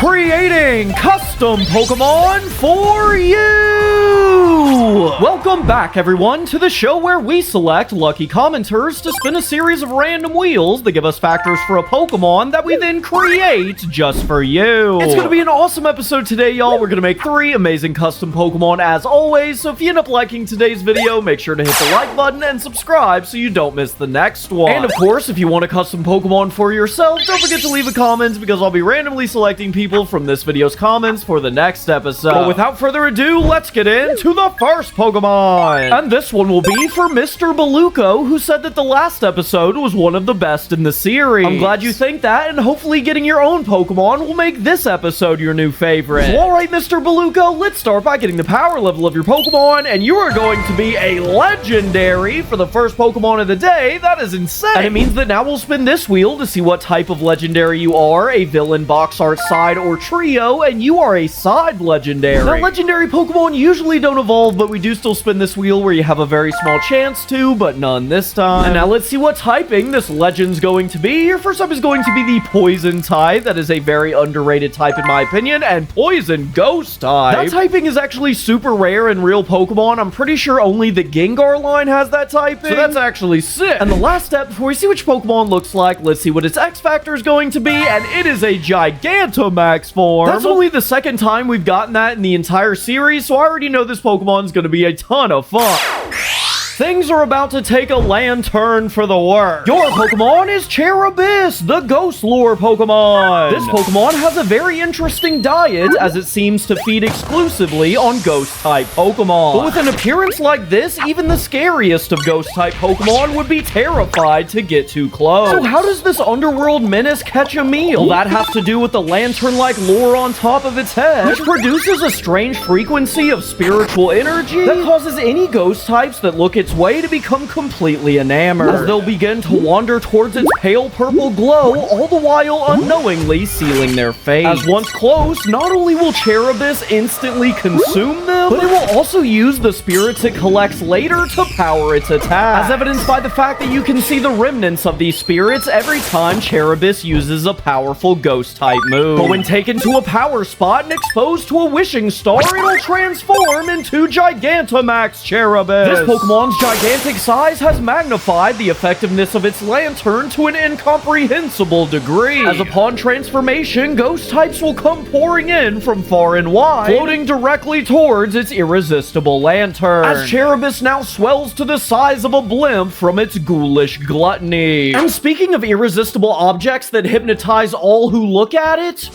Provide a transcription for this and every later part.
creating custom Pokemon for you! Welcome back, everyone, to the show where we select lucky commenters to spin a series of random wheels that give us factors for a Pokemon that we then create just for you. It's gonna be an awesome episode today, y'all. We're gonna make 3 amazing custom Pokemon as always, so if you end up liking today's video, make sure to hit the like button and subscribe so you don't miss the next one. And of course, if you want a custom Pokemon for yourself, don't forget to leave a comment because I'll be randomly selecting people from this video's comments for the next episode. But without further ado, let's get into the first Pokemon. And this one will be for Mr. Beluco, who said that the last episode was one of the best in the series. I'm glad you think that, and hopefully getting your own Pokemon will make this episode your new favorite. So alright, Mr. Beluco, let's start by getting the power level of your Pokemon, and you are going to be a legendary for the first Pokemon of the day. That is insane. And it means that now we'll spin this wheel to see what type of legendary you are, a villain, box art, side, or trio, and you are a side legendary. Now, legendary Pokemon usually don't evolve, but we do still spin this wheel where you have a very small chance to, but none this time. And now let's see what typing this legend's going to be. Your first type is going to be the poison type. That is a very underrated type in my opinion, and poison ghost type. That typing is actually super rare in real Pokemon. I'm pretty sure only the Gengar line has that typing, so that's actually sick. And the last step, before we see which Pokemon looks like, let's see what its X Factor is going to be, and it is a Gigantamax form. That's only the second time we've gotten that in the entire series, so I already know this Pokemon's going to be a ton of fun. Things are about to take a lantern for the work. Your Pokemon is Cherabyss, the Ghost Lure Pokemon. This Pokemon has a very interesting diet, as it seems to feed exclusively on Ghost-type Pokemon. But with an appearance like this, even the scariest of Ghost-type Pokemon would be terrified to get too close. So how does this underworld menace catch a meal? Well, that has to do with the lantern-like lure on top of its head, which produces a strange frequency of spiritual energy that causes any ghost types that look its way to become completely enamored, as they'll begin to wander towards its pale purple glow, all the while unknowingly sealing their fate. As once close, not only will Cherabyss instantly consume them, but it will also use the spirits it collects later to power its attack, as evidenced by the fact that you can see the remnants of these spirits every time Cherabyss uses a powerful ghost-type move. But when taken to a power spot and exposed to a wishing star, it'll transform into Gigantamax Cherabyss. This Pokemon's gigantic size has magnified the effectiveness of its lantern to an incomprehensible degree, as upon transformation, ghost types will come pouring in from far and wide, floating directly towards its irresistible lantern, as Cherabyss now swells to the size of a blimp from its ghoulish gluttony. And speaking of irresistible objects that hypnotize all who look at it,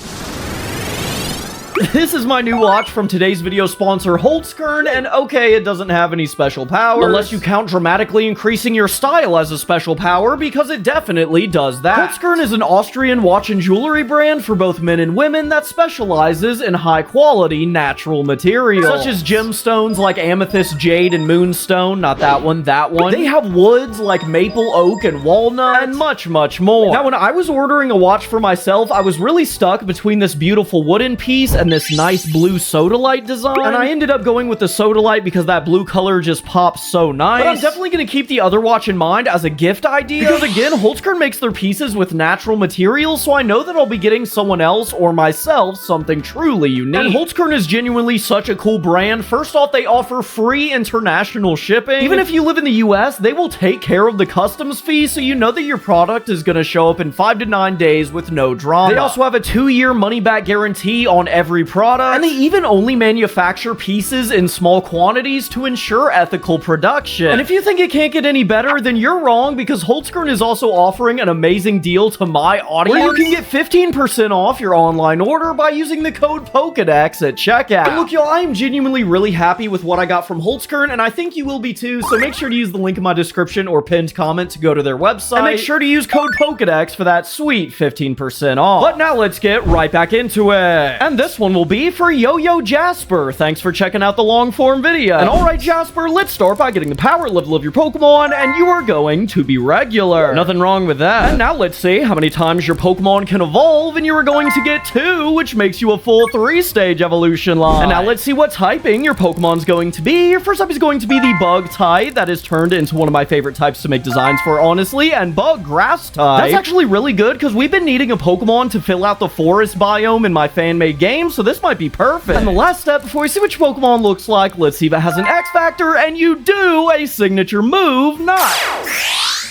this is my new watch from today's video sponsor, Holtzkern, and okay, it doesn't have any special powers, unless you count dramatically increasing your style as a special power, because it definitely does that. Holtzkern is an Austrian watch and jewelry brand for both men and women that specializes in high-quality natural materials, such as gemstones like amethyst, jade, and moonstone. Not that one, that one. They have woods like maple, oak, and walnut, and much, much more. Now, when I was ordering a watch for myself, I was really stuck between this beautiful wooden piece and this nice blue sodalite design, and I ended up going with the sodalite because that blue color just pops so nice. But I'm definitely going to keep the other watch in mind as a gift idea, because again, Holtzkern makes their pieces with natural materials, so I know that I'll be getting someone else or myself something truly unique. And Holtzkern is genuinely such a cool brand. First off, they offer free international shipping. Even if you live in the US, they will take care of the customs fee, so you know that your product is going to show up in 5 to 9 days with no drama. They also have a 2-year money-back guarantee on every product, and they even only manufacture pieces in small quantities to ensure ethical production. And if you think it can't get any better, then you're wrong, because Holtzkern is also offering an amazing deal to my audience, where you can get 15% off your online order by using the code Pokedex at checkout. And look, y'all, I am genuinely really happy with what I got from Holtzkern, and I think you will be too, so make sure to use the link in my description or pinned comment to go to their website, and make sure to use code Pokedex for that sweet 15% off. But now let's get right back into it. And this one one will be for Yo-Yo Jasper. Thanks for checking out the long-form video. And alright, Jasper, let's start by getting the power level of your Pokemon, and you are going to be regular. Nothing wrong with that. And now let's see how many times your Pokemon can evolve, and you are going to get 2, which makes you a full 3-stage evolution line. And now let's see what typing your Pokemon's going to be. Your first type is going to be the Bug type. That is turned into one of my favorite types to make designs for, honestly, and Bug Grass type. That's actually really good, because we've been needing a Pokemon to fill out the forest biome in my fan-made game, so this might be perfect. And the last step, before we see what your Pokemon looks like, let's see if it has an X Factor, and you do a signature move. Nice!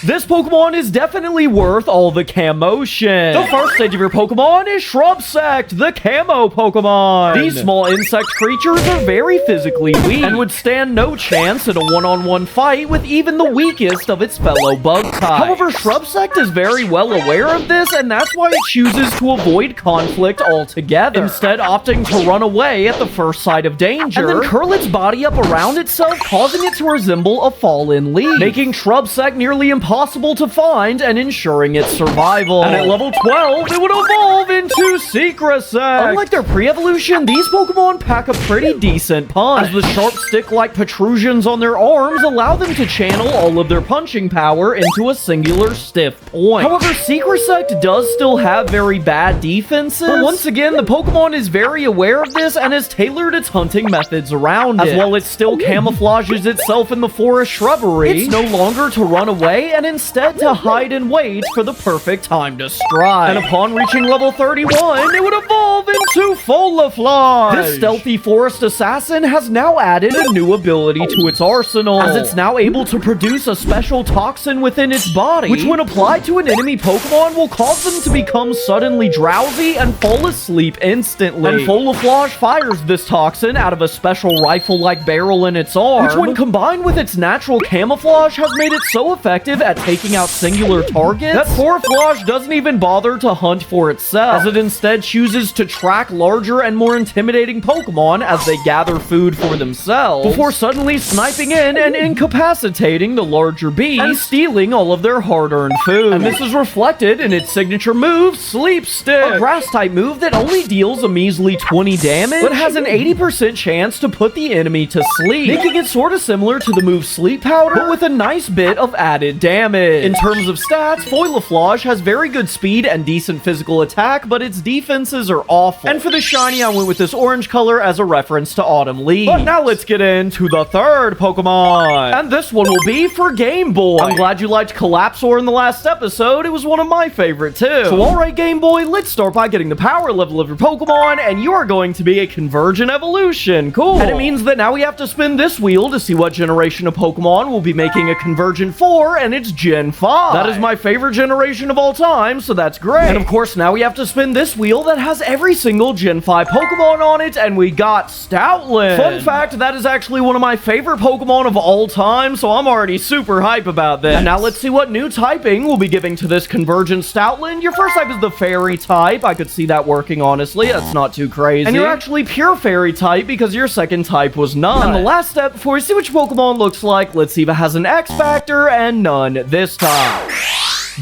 This Pokemon is definitely worth all the Camotion. The first stage of your Pokemon is Shrubsect, the Camo Pokemon. These small insect creatures are very physically weak and would stand no chance in a one-on-one fight with even the weakest of its fellow bug type. However, Shrubsect is very well aware of this, and that's why it chooses to avoid conflict altogether, instead opting to run away at the first sight of danger, and then curl its body up around itself, causing it to resemble a fallen leaf, making Shrubsect nearly impossible to find and ensuring its survival. And at level 12, it would evolve into Secrasect. Unlike their pre-evolution, these Pokemon pack a pretty decent punch, as the sharp stick-like protrusions on their arms allow them to channel all of their punching power into a singular stiff point. However, Secrasect does still have very bad defenses, but once again, the Pokemon is very aware of this and has tailored its hunting methods around it. As well, it still camouflages itself in the forest shrubbery. It's no longer to run away, and instead to hide and wait for the perfect time to strike. And upon reaching level 31, it would evolve into Folafly. This stealthy forest assassin has now added a new ability to its arsenal, as it's now able to produce a special toxin within its body, which when applied to an enemy Pokemon will cause them to become suddenly drowsy and fall asleep instantly. And Folafly fires this toxin out of a special rifle-like barrel in its arm, which when combined with its natural camouflage has made it so effective at taking out singular targets that Folafly doesn't even bother to hunt for itself, as it instead chooses to track larger and more intimidating Pokemon as they gather food for themselves, before suddenly sniping in and incapacitating the larger beast and stealing all of their hard-earned food. And this is reflected in its signature move, Sleep Stick, a grass-type move that only deals a measly 20 damage, but has an 80% chance to put the enemy to sleep, making it sort of similar to the move Sleep Powder, but with a nice bit of added damage. In terms of stats, Folafly has very good speed and decent physical attack, but its defenses are awful. And for the shiny, I went with this orange color as a reference to Autumn Leaves. But now let's get into the third Pokemon. And this one will be for Game Boy. I'm glad you liked Collapsor in the last episode. It was one of my favorite too. So alright, Game Boy, let's start by getting the power level of your Pokemon, and you are going to be a Convergent Evolution. Cool. And it means that now we have to spin this wheel to see what generation of Pokemon will be making a Convergent 4, and it's Gen 5. That is my favorite generation of all time, so that's great. And of course, now we have to spin this wheel that has every single Gen 5 Pokemon on it, and we got Stoutland. Fun fact, that is actually one of my favorite Pokemon of all time, so I'm already super hype about this. And now let's see what new typing we'll be giving to this Convergent Stoutland. Your first type is the Fairy type. I could see that working, honestly. That's not too crazy. And you're actually pure Fairy type because your second type was none. And the last step, before we see what your Pokemon looks like, let's see if it has an X Factor, and none this time.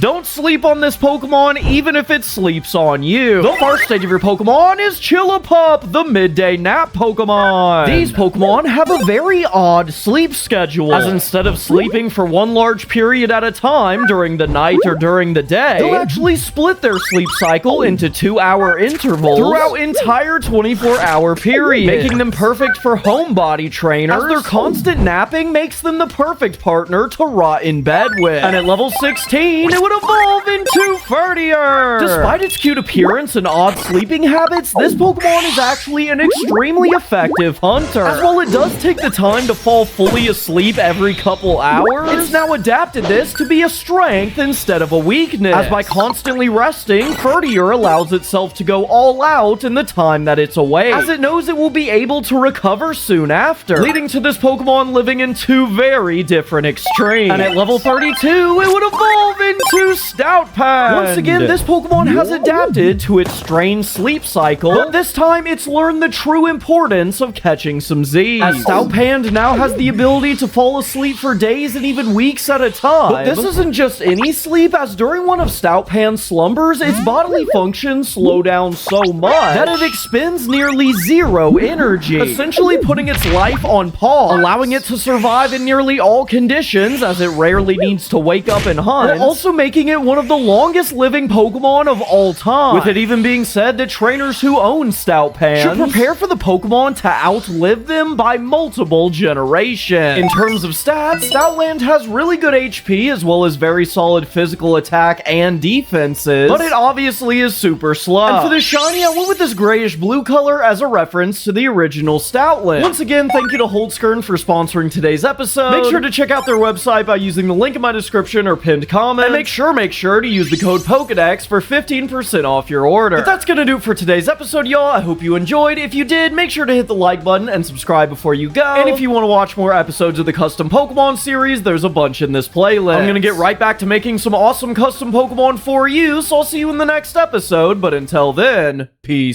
Don't sleep on this Pokemon, even if it sleeps on you. The first stage of your Pokemon is Chillipup, the midday nap Pokemon. These Pokemon have a very odd sleep schedule, as instead of sleeping for one large period at a time during the night or during the day, they'll actually split their sleep cycle into 2-hour intervals throughout entire 24-hour periods, making them perfect for homebody trainers, as their constant napping makes them the perfect partner to rot in bed with. And at level 16, it would evolve into Fertier. Despite its cute appearance and odd sleeping habits, this Pokemon is actually an extremely effective hunter. As while it does take the time to fall fully asleep every couple hours, it's now adapted this to be a strength instead of a weakness, as by constantly resting, Fertier allows itself to go all out in the time that it's awake, as it knows it will be able to recover soon after, leading to this Pokemon living in two very different extremes. And at level 32, it would evolve into to Stout Pand. Once again, this Pokemon has adapted to its strange sleep cycle, but this time it's learned the true importance of catching some Z's. As Stout Pand now has the ability to fall asleep for days and even weeks at a time. But this isn't just any sleep, as during one of Stout Pand's slumbers, its bodily functions slow down so much that it expends nearly zero energy, essentially putting its life on pause, allowing it to survive in nearly all conditions, as it rarely needs to wake up and hunt, while also making it one of the longest living Pokemon of all time, with it even being said that trainers who own Stout Pand should prepare for the Pokemon to outlive them by multiple generations. In terms of stats, Stoutland has really good HP as well as very solid physical attack and defenses, but it obviously is super slow. And for the shiny, I went with this grayish blue color as a reference to the original Stoutland. Once again, thank you to Holtzkern for sponsoring today's episode. Make sure to check out their website by using the link in my description or pinned comment, and make sure to use the code Pokedex for 15% off your order. But that's gonna do it for today's episode, y'all. I hope you enjoyed. If you did, make sure to hit the like button and subscribe before you go. And if you want to watch more episodes of the Custom Pokemon series, there's a bunch in this playlist. I'm gonna get right back to making some awesome custom Pokemon for you, so I'll see you in the next episode. But until then, peace.